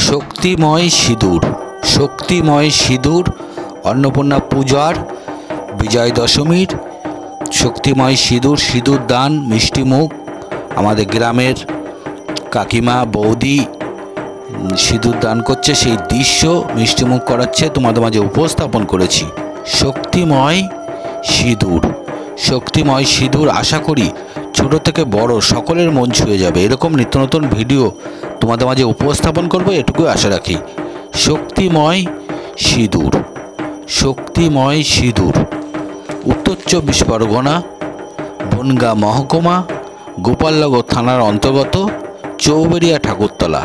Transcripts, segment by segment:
শক্তিময় সিঁদুর, শক্তিময় সিঁদুর অন্নপূর্ণা পূজার বিজয় দশমীর শক্তিময় সিঁদুর, সিঁদুর দান, মিষ্টিমুখ। আমাদের গ্রামের কাকিমা বৌদি সিঁদুর দান করছে, সেই দৃশ্য মিষ্টিমুখ করাচ্ছে, তোমাদের মাঝে উপস্থাপন করেছি। শক্তিময় সিঁদুর, শক্তিময় সিঁদুর আশা করি ছোট থেকে বড় সকলের মন ছুঁয়ে যাবে। এরকম নিত্য নতুন ভিডিও তোমাদের মাঝে উপস্থাপন করবো, এটুকুই আশা রাখি। শক্তিময় সিঁদুর, শক্তিময় সিঁদুর উত্তর 24 পরগনা, বনগাঁ মহকুমা, গোপালনগর থানার অন্তর্গত চৌবেড়িয়া ঠাকুরতলা।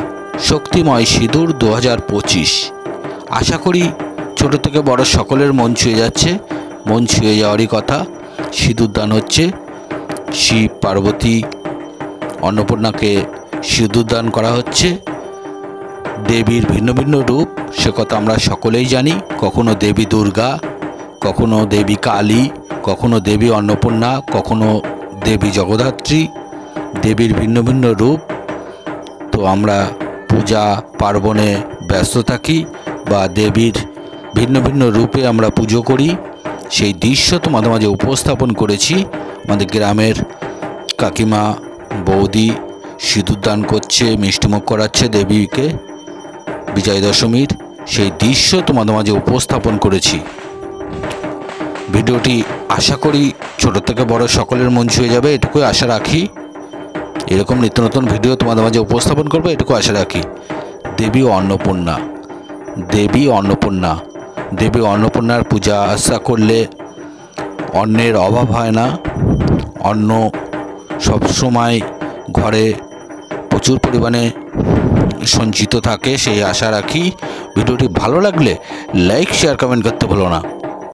শক্তিময় সিঁদুর 2025। আশা করি ছোট থেকে বড় সকলের মন ছুঁয়ে যাচ্ছে, মন ছুঁয়ে যাওয়ারই কথা। সিঁদুর দান হচ্ছে, শিব পার্বতী অন্নপূর্ণাকে সিঁদুর দান করা হচ্ছে। দেবীর ভিন্ন ভিন্ন রূপ, সে কথা আমরা সকলেই জানি। কখনো দেবী দুর্গা, কখনো দেবী কালী, কখনো দেবী অন্নপূর্ণা, কখনো দেবী জগদ্ধাত্রী। দেবীর ভিন্ন ভিন্ন রূপ। তো আমরা পূজা পার্বণে ব্যস্ত থাকি বা দেবীর ভিন্ন ভিন্ন রূপে আমরা পুজো করি, সেই দৃশ্য তোমাদের মাঝে উপস্থাপন করেছি। আমাদের গ্রামের কাকিমা বৌদি সিঁদুর দান করছে, মিষ্টিমুখ করাচ্ছে দেবীকে বিজয় দশমীর, সেই দৃশ্য তোমাদের মাঝে উপস্থাপন করেছি। ভিডিওটি আশা করি ছোট থেকে বড় সকলের মন ছুঁয়ে যাবে, এটুকুই আশা রাখি। এরকম নিত্য নতুন ভিডিও তোমাদের মাঝে উপস্থাপন করবো, এটুকু আশা রাখি। দেবী অন্নপূর্ণা, দেবী অন্নপূর্ণা, দেবী অন্নপূর্ণার পূজা আশা করলে অন্নের অভাব হয় না। অন্ন সবসময় ঘরে প্রচুর পরিমাণে সঞ্চিত থাকে, সেই আশা রাখি। ভিডিওটি ভালো লাগলে লাইক শেয়ার কমেন্ট করতে ভুলো না।